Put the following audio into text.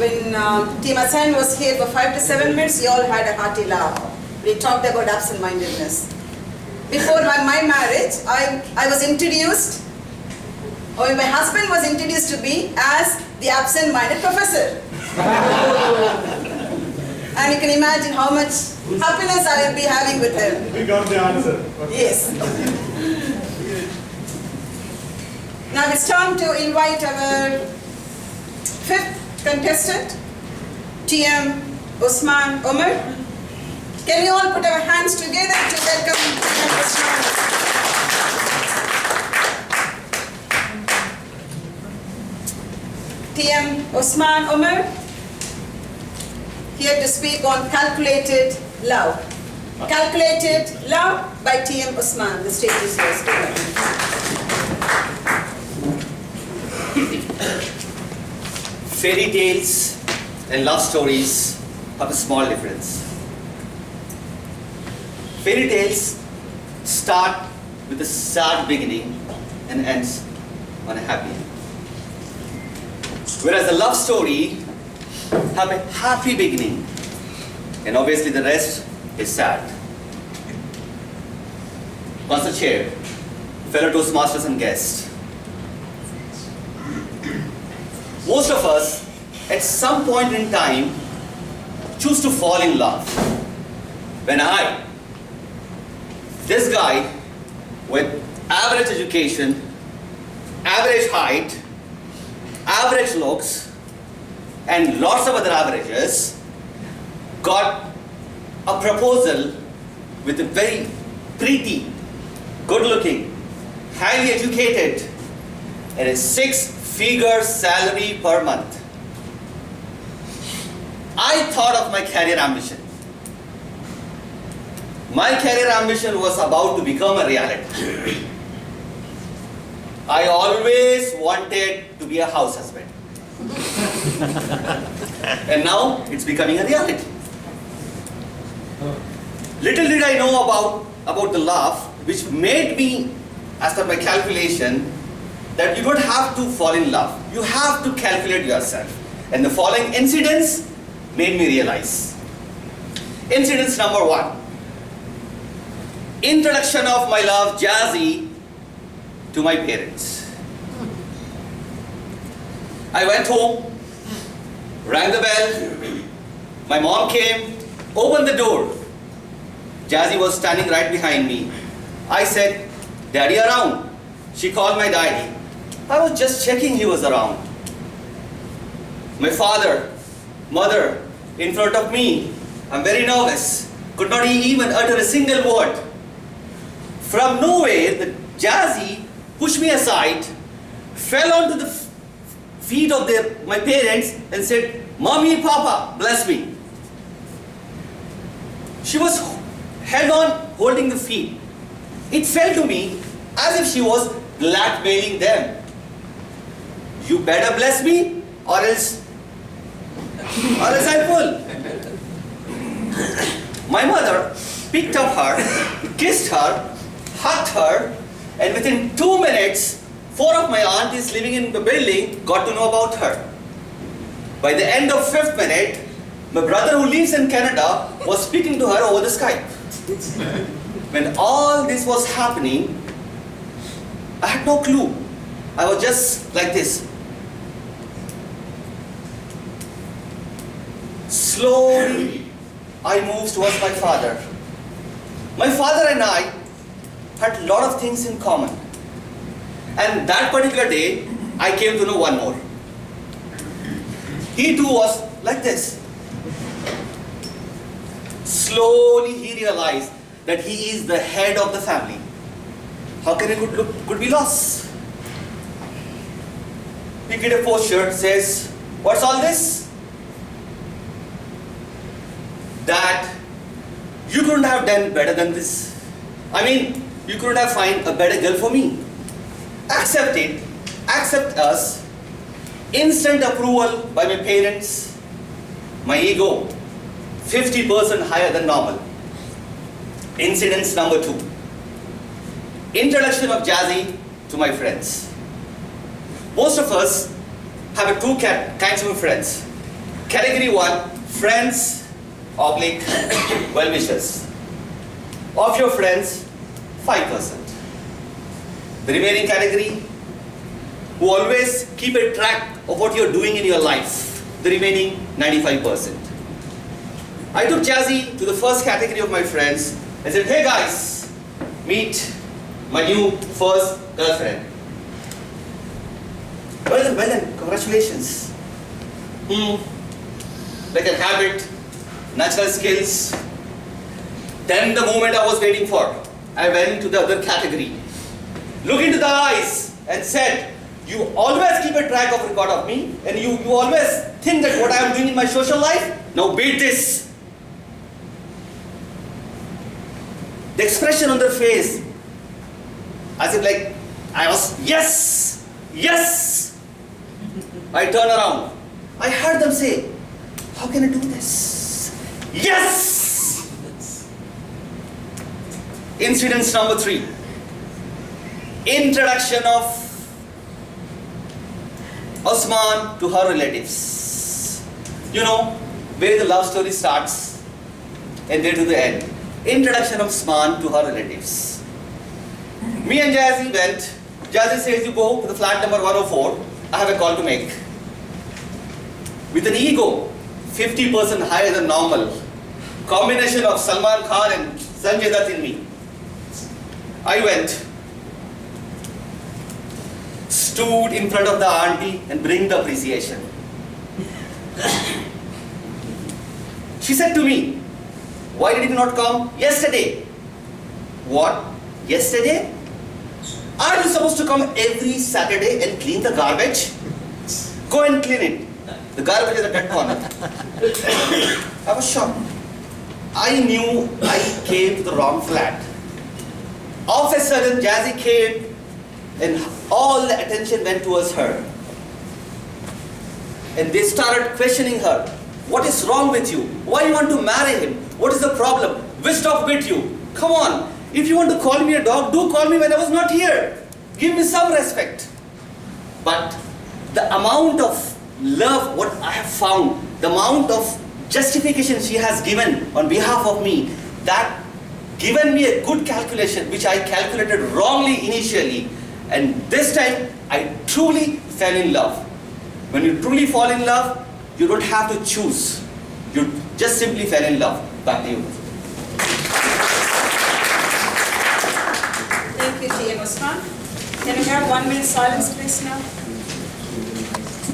when Team Asan was here for 5 to 7 minutes, you all had a hearty laugh. We talked about absent-mindedness. Before my marriage, I was introduced, or my husband was introduced to me as the absent-minded professor. And you can imagine how much happiness I will be having with him. We got the answer. Yes. Now it's time to invite our 5th contestant, TM Osman Humorous. Can you all put our hands together to welcome TM Osman? TM Osman Humorous, here to speak on calculated love. Calculated love by TM Osman. The stage is yours. Fairy tales and love stories have a small difference. Fairy tales start with a sad beginning and ends on a happy end. Whereas a love story have a happy beginning and obviously the rest is sad. Master Chair, fellow Toastmasters and guests, most of us at some point in time choose to fall in love. When this guy with average education, average height, average looks, and lots of other averages, got a proposal with a very pretty, good-looking, highly educated, and a 6-figure salary per month. I thought of my career ambition. My career ambition was about to become a reality. I always wanted to be a house husband. And now it's becoming a reality. Little did I know about the laugh, which made me, as per my calculation, that you don't have to fall in love. You have to calculate yourself. And the following incidents made me realize. Incidents number 1. Introduction of my love, Jazzy, to my parents. I went home, rang the bell, my mom came, opened the door. Jazzy was standing right behind me. I said, "Daddy around?" She called my daddy. I was just checking he was around. My father, mother, in front of me. I'm very nervous. Could not even utter a single word. From nowhere, the Jazzy pushed me aside, fell onto the feet of my parents and said, "Mommy, Papa, bless me." She was held on holding the feet. It felt to me as if she was blackmailing them. "You better bless me or else I'll pull." My mother picked up her, kissed her, hugged her, and within 2 minutes, 4 of my aunties living in the building got to know about her. By the end of 5th minute, my brother who lives in Canada was speaking to her over the Skype. When all this was happening, I had no clue. I was just like this. Slowly, I moved towards my father. My father and I had a lot of things in common. And that particular day, I came to know one more. He too was like this. Slowly he realized that he is the head of the family. How can he could be lost? He get a posture, says, "What's all this?" "Dad, you couldn't have done better than this. I mean, you couldn't have found a better girl for me. Accept it, accept us." Instant approval by my parents. My ego, 50% higher than normal. Incidents number 2. Introduction of Jazzy to my friends. Most of us have two kinds of friends. Category 1, friends oblique well-wishers. Of your friends, 5%. The remaining category, who always keep a track of what you're doing in your life, the remaining 95%. I took Jazzy to the first category of my friends and said, hey guys, meet my new first girlfriend. Well then, congratulations. Like a habit, natural skills. Then the moment I was waiting for, I went to the other category. Looked into the eyes and said, you always keep a track of record of me and you always think that what I am doing in my social life, now beat this. The expression on their face, as if like, I was, yes, yes. I turn around. I heard them say, how can I do this? Yes! Incident number 3. Introduction of Osman to her relatives. You know, where the love story starts and there to the end. Introduction of Osman to her relatives. Me and Jazzy went. Jazzy says, you go to the flat number 104. I have a call to make. With an ego 50% higher than normal, combination of Salman Khan and Sanjay Dutt in me, I went, stood in front of the auntie and bring the appreciation. She said to me, why did you not come yesterday? What? Yesterday? Are you supposed to come every Saturday and clean the garbage? Go and clean it. The garbage is a dead corner. I was shocked. I knew I came to the wrong flat. All of a sudden, Jazzy came and all the attention went towards her. And they started questioning her. What is wrong with you? Why you want to marry him? What is the problem? Which dog bit you? Come on. If you want to call me a dog, do call me when I was not here. Give me some respect. But the amount of love, what I have found, the amount of justification she has given on behalf of me, that given me a good calculation, which I calculated wrongly initially. And this time, I truly fell in love. When you truly fall in love, you don't have to choose. You just simply fell in love. Back to you. Thank you, T.M. Osman. Can we have 1 minute silence, please, now?